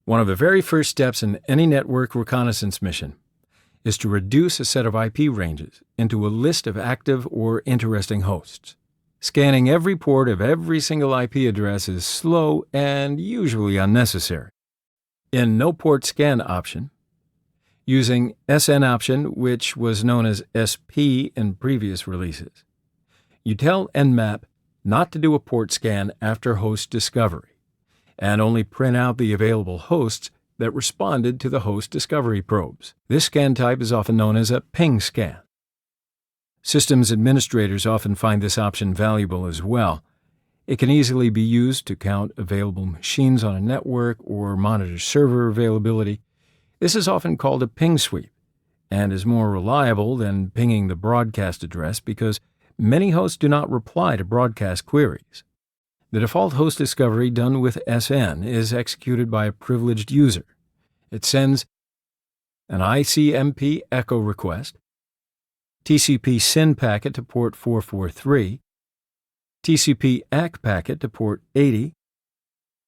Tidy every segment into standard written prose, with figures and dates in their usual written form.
One of the very first steps in any network reconnaissance mission is to reduce a set of IP ranges into a list of active or interesting hosts. Scanning every port of every single IP address is slow and usually unnecessary. In No Port Scan option, using SN option, which was known as SP in previous releases, you tell Nmap not to do a port scan after host discovery, and only print out the available hosts that responded to the host discovery probes. This scan type is often known as a ping scan. Systems administrators often find this option valuable as well. It can easily be used to count available machines on a network or monitor server availability. This is often called a ping sweep and is more reliable than pinging the broadcast address because many hosts do not reply to broadcast queries. The default host discovery done with SN is executed by a privileged user. It sends an ICMP echo request, TCP SYN packet to port 443, TCP ACK packet to port 80,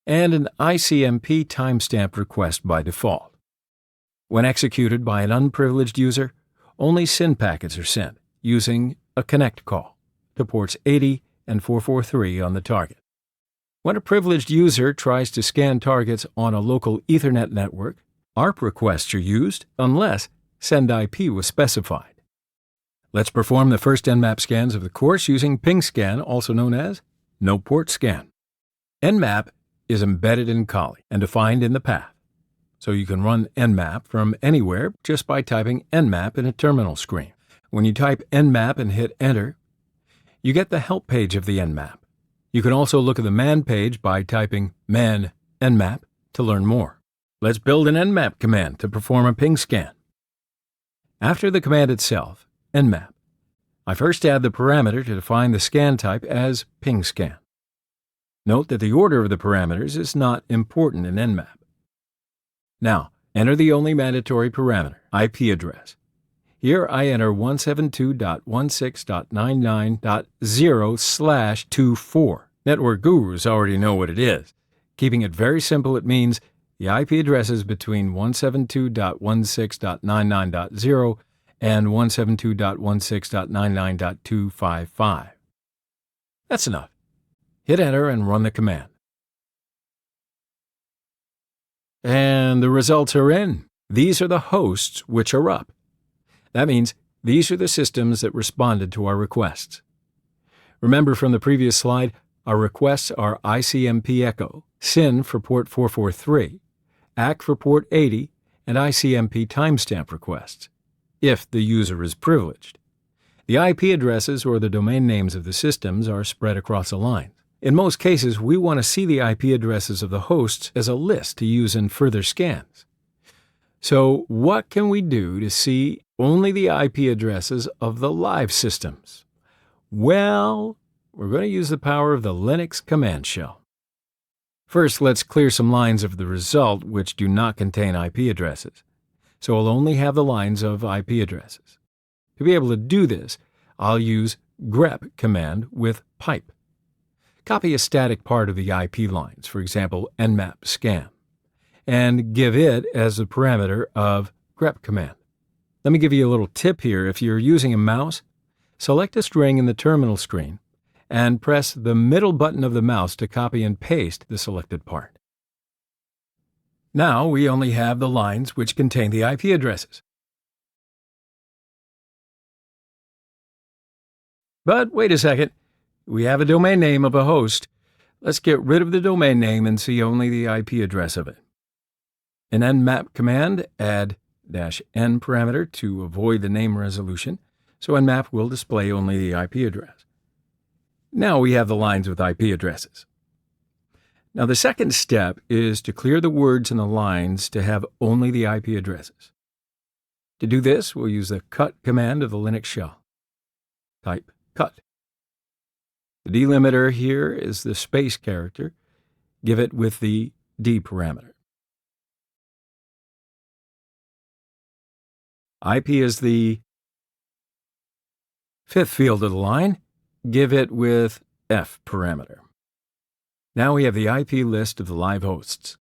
and an ICMP timestamp request by default. When executed by an unprivileged user, only SYN packets are sent using a connect call to ports 80 and 443 on the target. When a privileged user tries to scan targets on a local Ethernet network, ARP requests are used unless send IP was specified. Let's perform the first Nmap scans of the course using ping scan, also known as No Port Scan. Nmap is embedded in Kali and defined in the path, so you can run Nmap from anywhere just by typing Nmap in a terminal screen. When you type Nmap and hit Enter, you get the help page of the Nmap. You can also look at the man page by typing man Nmap to learn more. Let's build an Nmap command to perform a ping scan. After the command itself, Nmap, I first add the parameter to define the scan type as ping scan. Note that the order of the parameters is not important in Nmap. Now, enter the only mandatory parameter, IP address. Here I enter 172.16.99.0/24. Network gurus already know what it is. Keeping it very simple, it means the IP addresses between 172.16.99.0 and 172.16.99.255. That's enough. Hit Enter and run the command. And the results are in. These are the hosts which are up. That means these are the systems that responded to our requests. Remember from the previous slide, our requests are ICMP echo, SYN for port 443, ACK for port 80, and ICMP timestamp requests, if the user is privileged. The IP addresses or the domain names of the systems are spread across a line. In most cases, we want to see the IP addresses of the hosts as a list to use in further scans. So what can we do to see only the IP addresses of the live systems? Well, we're going to use the power of the Linux command shell. First, let's clear some lines of the result which do not contain IP addresses. So I'll only have the lines of IP addresses. To be able to do this, I'll use grep command with pipe. Copy a static part of the IP lines, for example, nmap scan, and give it as the parameter of grep command. Let me give you a little tip here. If you're using a mouse, select a string in the terminal screen and press the middle button of the mouse to copy and paste the selected part. Now we only have the lines which contain the IP addresses. But wait a second, we have a domain name of a host. Let's get rid of the domain name and see only the IP address of it. In nmap command, add -n parameter to avoid the name resolution, so nmap will display only the IP address. Now we have the lines with IP addresses. Now the second step is to clear the words in the lines to have only the IP addresses. To do this, we'll use the cut command of the Linux shell. Type cut. The delimiter here is the space character. Give it with the D parameter. IP is the fifth field of the line. Give it with F parameter. Now we have the IP list of the live hosts.